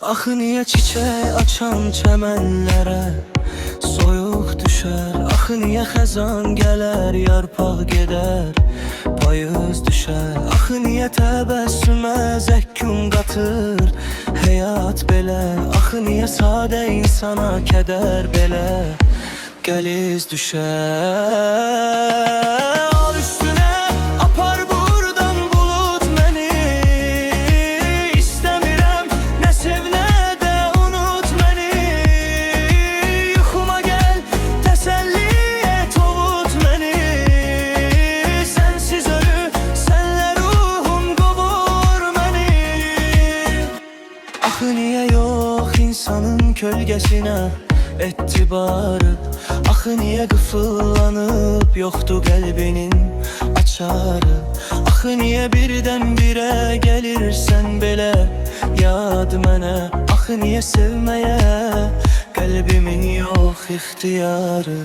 Axı niyə çiçək açan çəmənlərə soyuq düşər? Axı niyə xəzan gələr, yarpaq gedər, payız düşər? Axı niyə təbəssümə zəkküm qatır həyat belə? Axı niyə sadə insana kədər belə qəliz düşər? Al üstünə apar buradan bulut məni, İstəmirəm nə sev nə də unut məni. Yuxuma gəl, təsəlli et, ovut məni. Sənsiz ölü, sənlə ruhum qovur məni. Axı niyə yox insanın kölgəsinə etibarı? Axı niyə qıfıllanıb yoxdur qəlbinin açarı? Axı niyə birdən-birə gəlirsən belə yad mənə? Axı niyə sevməyə qəlbimin yox ixtiyarı?